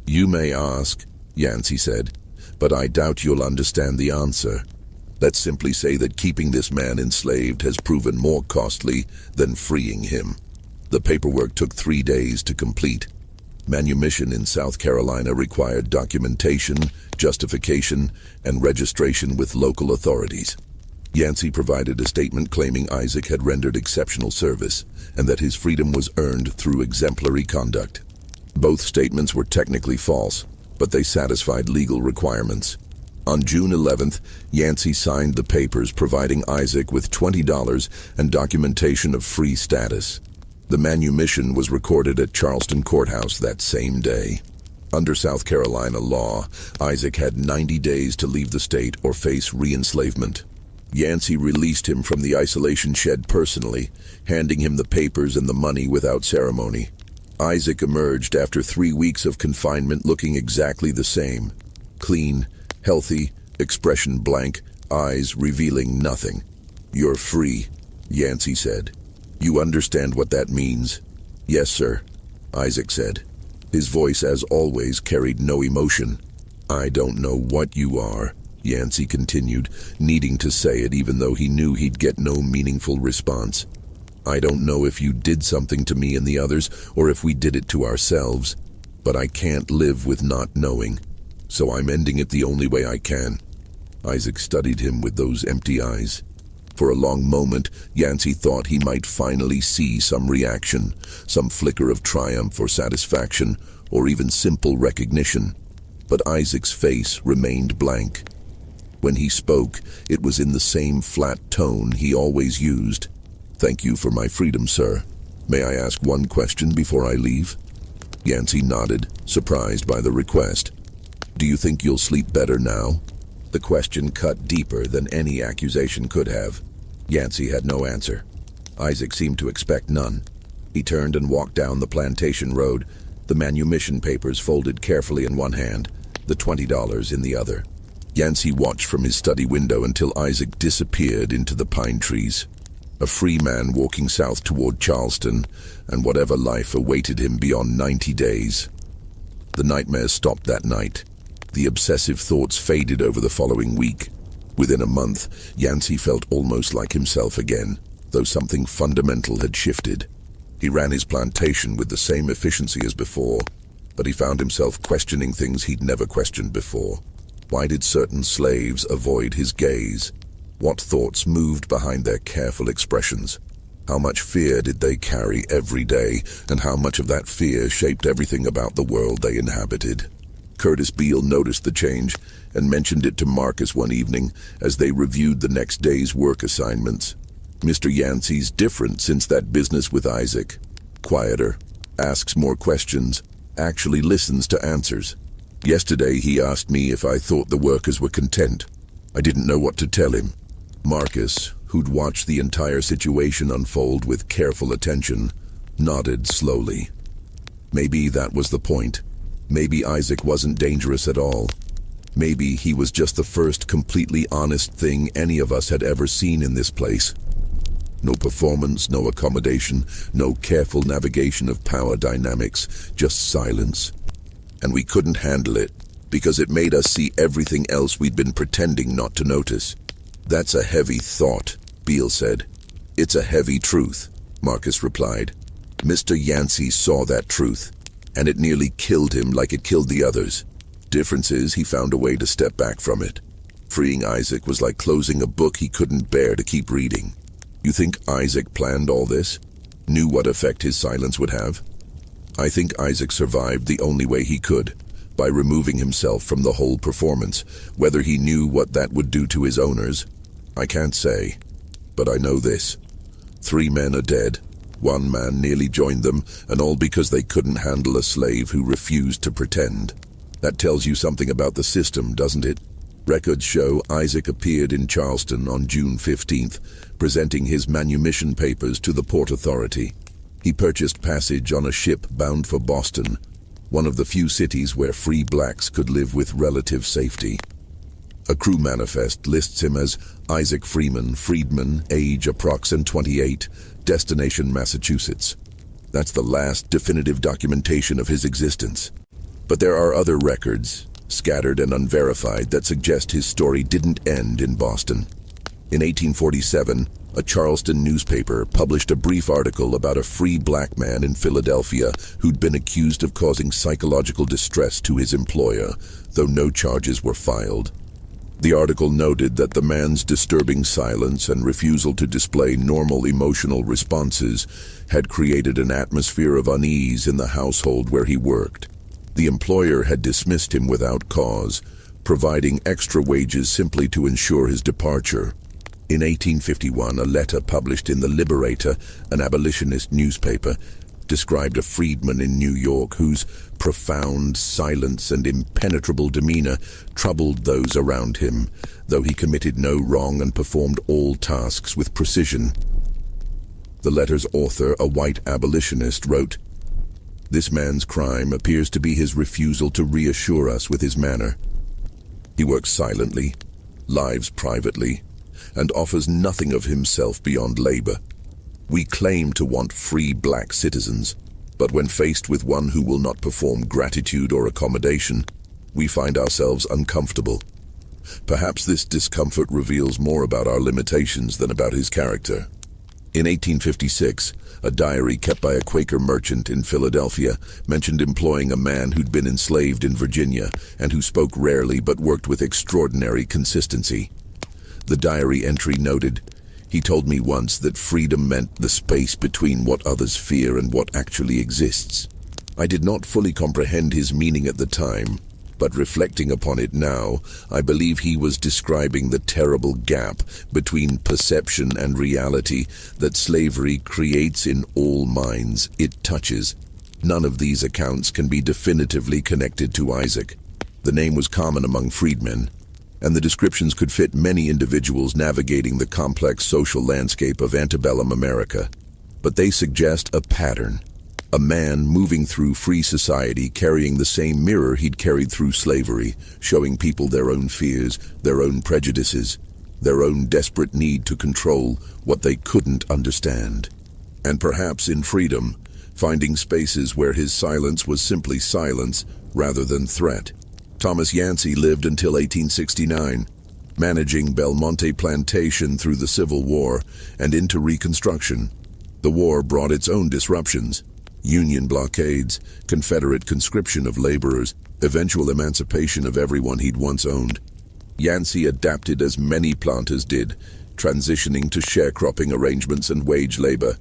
"You may ask," Yancey said, "but I doubt you'll understand the answer. Let's simply say that keeping this man enslaved has proven more costly than freeing him." The paperwork took 3 days to complete. Manumission in South Carolina required documentation, justification, and registration with local authorities. Yancey provided a statement claiming Isaac had rendered exceptional service and that his freedom was earned through exemplary conduct. Both statements were technically false, but they satisfied legal requirements. On June 11th, Yancey signed the papers providing Isaac with $20 and documentation of free status. The manumission was recorded at Charleston Courthouse that same day. Under South Carolina law, Isaac had 90 days to leave the state or face re-enslavement. Yancey released him from the isolation shed personally, handing him the papers and the money without ceremony. Isaac emerged after 3 weeks of confinement looking exactly the same. Clean, healthy, expression blank, eyes revealing nothing. "You're free," Yancey said. "You understand what that means?" "Yes, sir," Isaac said. His voice, as always, carried no emotion. "I don't know what you are," Yancey continued, needing to say it even though he knew he'd get no meaningful response. I don't know if you did something to me and the others, or if we did it to ourselves, but I can't live with not knowing, so I'm ending it the only way I can. Isaac studied him with those empty eyes. For a long moment, Yancey thought he might finally see some reaction, some flicker of triumph or satisfaction, or even simple recognition. But Isaac's face remained blank. When he spoke, it was in the same flat tone he always used. Thank you for my freedom, sir. May I ask one question before I leave? Yancey nodded, surprised by the request. Do you think you'll sleep better now? The question cut deeper than any accusation could have. Yancey had no answer. Isaac seemed to expect none. He turned and walked down the Plantation road, the manumission papers folded carefully in one hand, the $20 in the other. Yancey watched from his study window until Isaac disappeared into the pine trees. A free man walking south toward Charleston, and whatever life awaited him beyond 90 days. The nightmares stopped that night. The obsessive thoughts faded over the following week. Within a month, Yancey felt almost like himself again, though something fundamental had shifted. He ran his plantation with the same efficiency as before, but he found himself questioning things he'd never questioned before. Why did certain slaves avoid his gaze? What thoughts moved behind their careful expressions? How much fear did they carry every day, and how much of that fear shaped everything about the world they inhabited? Curtis Beale noticed the change and mentioned it to Marcus one evening as they reviewed the next day's work assignments. Mr. Yancey's different since that business with Isaac. Quieter, asks more questions, actually listens to answers. Yesterday he asked me if I thought the workers were content. I didn't know what to tell him. Marcus, who'd watched the entire situation unfold with careful attention, nodded slowly. Maybe that was the point. Maybe Isaac wasn't dangerous at all. Maybe he was just the first completely honest thing any of us had ever seen in this place. No performance, no accommodation, no careful navigation of power dynamics, just silence. And we couldn't handle it, because it made us see everything else we'd been pretending not to notice. That's a heavy thought, Beale said. It's a heavy truth, Marcus replied. Mr. Yancey saw that truth, and it nearly killed him like it killed the others. Difference is, he found a way to step back from it. Freeing Isaac was like closing a book he couldn't bear to keep reading. You think Isaac planned all this? Knew what effect his silence would have? I think Isaac survived the only way he could, by removing himself from the whole performance. Whether he knew what that would do to his owners, I can't say. But I know this. 3 men are dead. 1 man nearly joined them, and all because they couldn't handle a slave who refused to pretend. That tells you something about the system, doesn't it? Records show Isaac appeared in Charleston on June 15th, presenting his manumission papers to the Port Authority. He purchased passage on a ship bound for Boston, one of the few cities where free blacks could live with relative safety. A crew manifest lists him as Isaac Freedman, age approx. 28, destination Massachusetts. That's the last definitive documentation of his existence. But there are other records, scattered and unverified, that suggest his story didn't end in Boston. In 1847, a Charleston newspaper published a brief article about a free black man in Philadelphia who'd been accused of causing psychological distress to his employer, though no charges were filed. The article noted that the man's disturbing silence and refusal to display normal emotional responses had created an atmosphere of unease in the household where he worked. The employer had dismissed him without cause, providing extra wages simply to ensure his departure. In 1851, a letter published in the Liberator, an abolitionist newspaper, described a freedman in New York whose profound silence and impenetrable demeanor troubled those around him, though he committed no wrong and performed all tasks with precision. The letter's author, a white abolitionist, wrote, "This man's crime appears to be his refusal to reassure us with his manner. He works silently, lives privately, and offers nothing of himself beyond labor. We claim to want free black citizens, but when faced with one who will not perform gratitude or accommodation, we find ourselves uncomfortable. Perhaps this discomfort reveals more about our limitations than about his character. In 1856, a diary kept by a Quaker merchant in Philadelphia mentioned employing a man who'd been enslaved in Virginia and who spoke rarely but worked with extraordinary consistency. The diary entry noted, "He told me once that freedom meant the space between what others fear and what actually exists. I did not fully comprehend his meaning at the time, but reflecting upon it now, I believe he was describing the terrible gap between perception and reality that slavery creates in all minds it touches. None of these accounts can be definitively connected to Isaac. The name was common among freedmen, and the descriptions could fit many individuals navigating the complex social landscape of antebellum America. But they suggest a pattern. A man moving through free society carrying the same mirror he'd carried through slavery, showing people their own fears, their own prejudices, their own desperate need to control what they couldn't understand. And perhaps in freedom, finding spaces where his silence was simply silence rather than threat. Thomas Yancey lived until 1869, managing Belmonte Plantation through the Civil War and into Reconstruction. The war brought its own disruptions. Union blockades, Confederate conscription of laborers, eventual emancipation of everyone he'd once owned. Yancey adapted as many planters did, transitioning to sharecropping arrangements and wage labor,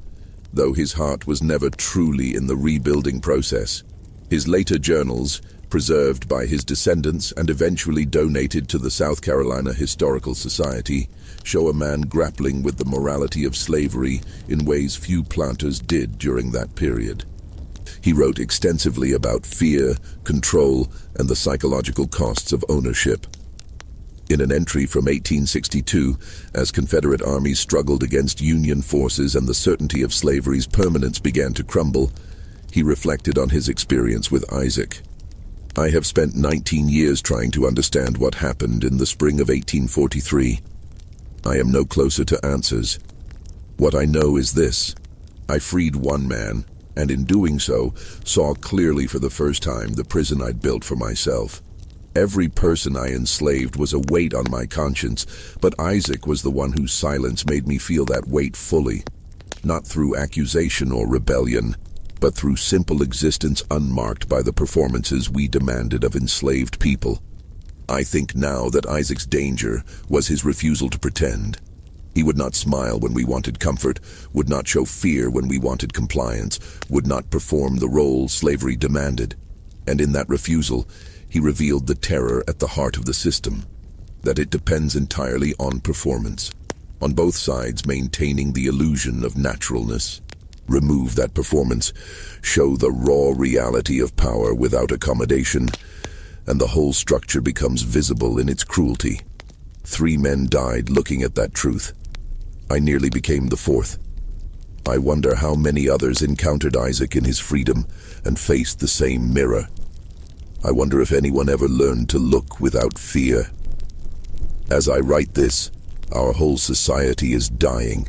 though his heart was never truly in the rebuilding process. His later journals, preserved by his descendants and eventually donated to the South Carolina Historical Society, show a man grappling with the morality of slavery in ways few planters did during that period. He wrote extensively about fear, control, and the psychological costs of ownership. In an entry from 1862, as Confederate armies struggled against Union forces and the certainty of slavery's permanence began to crumble, he reflected on his experience with Isaac. "I have spent 19 years trying to understand what happened in the spring of 1843. I am no closer to answers. What I know is this: I freed one man, and in doing so, saw clearly for the first time the prison I'd built for myself. Every person I enslaved was a weight on my conscience, but Isaac was the one whose silence made me feel that weight fully, not through accusation or rebellion, but through simple existence unmarked by the performances we demanded of enslaved people. I think now that Isaac's danger was his refusal to pretend. He would not smile when we wanted comfort, would not show fear when we wanted compliance, would not perform the role slavery demanded. And in that refusal, he revealed the terror at the heart of the system, that it depends entirely on performance, on both sides maintaining the illusion of naturalness. Remove that performance, show the raw reality of power without accommodation, and the whole structure becomes visible in its cruelty. 3 men died looking at that truth. I nearly became the 4th. I wonder how many others encountered Isaac in his freedom and faced the same mirror. I wonder if anyone ever learned to look without fear. As I write this, our whole society is dying.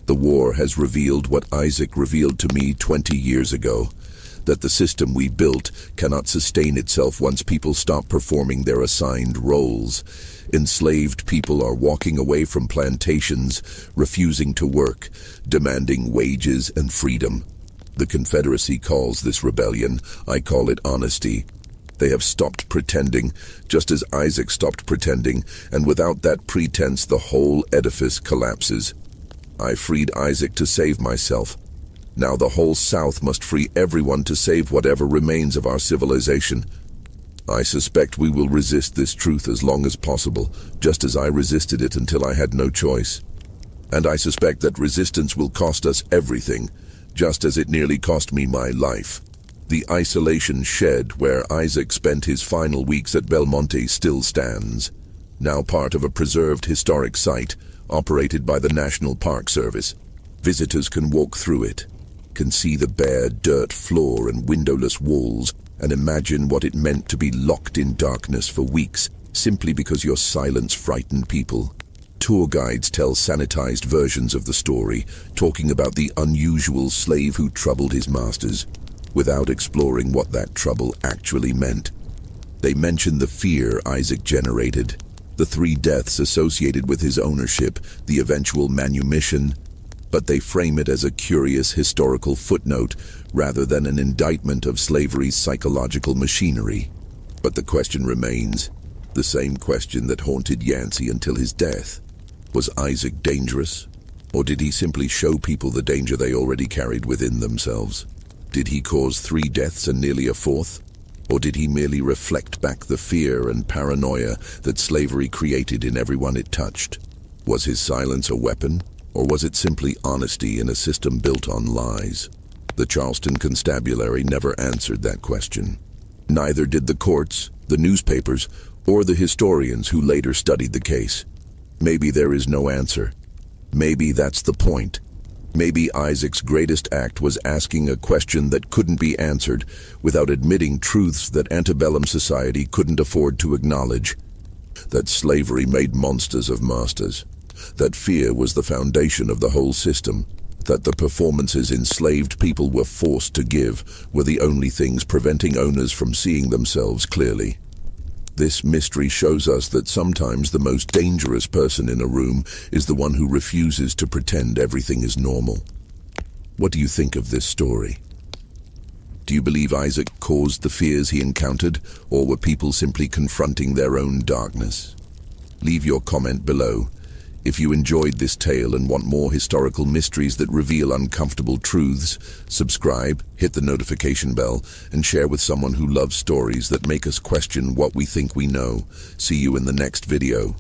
The war has revealed what Isaac revealed to me 20 years ago, that the system we built cannot sustain itself once people stop performing their assigned roles. Enslaved people are walking away from plantations, refusing to work, demanding wages and freedom. The Confederacy calls this rebellion. I call it honesty. They have stopped pretending, just as Isaac stopped pretending, and without that pretense the whole edifice collapses. I freed Isaac to save myself. Now the whole South must free everyone to save whatever remains of our civilization. I suspect we will resist this truth as long as possible, just as I resisted it until I had no choice. And I suspect that resistance will cost us everything, just as it nearly cost me my life. The isolation shed where Isaac spent his final weeks at Belmonte still stands, now part of a preserved historic site operated by the National Park Service. Visitors can walk through it, can see the bare dirt floor and windowless walls, and imagine what it meant to be locked in darkness for weeks simply because your silence frightened people. Tour guides tell sanitized versions of the story, talking about the unusual slave who troubled his masters, without exploring what that trouble actually meant. They mention the fear Isaac generated, the 3 deaths associated with his ownership, the eventual manumission, but they frame it as a curious historical footnote rather than an indictment of slavery's psychological machinery. But the question remains, the same question that haunted Yancey until his death. Was Isaac dangerous? Or did he simply show people the danger they already carried within themselves? Did he cause 3 deaths and nearly a 4th? Or did he merely reflect back the fear and paranoia that slavery created in everyone it touched? Was his silence a weapon? Or was it simply honesty in a system built on lies? The Charleston Constabulary never answered that question. Neither did the courts, the newspapers, or the historians who later studied the case. Maybe there is no answer. Maybe that's the point. Maybe Isaac's greatest act was asking a question that couldn't be answered without admitting truths that antebellum society couldn't afford to acknowledge. That slavery made monsters of masters. That fear was the foundation of the whole system. That the performances enslaved people were forced to give were the only things preventing owners from seeing themselves clearly. This mystery shows us that sometimes the most dangerous person in a room is the one who refuses to pretend everything is normal. What do you think of this story? Do you believe Isaac caused the fears he encountered, or were people simply confronting their own darkness? Leave your comment below. If you enjoyed this tale and want more historical mysteries that reveal uncomfortable truths, subscribe, hit the notification bell, and share with someone who loves stories that make us question what we think we know. See you in the next video.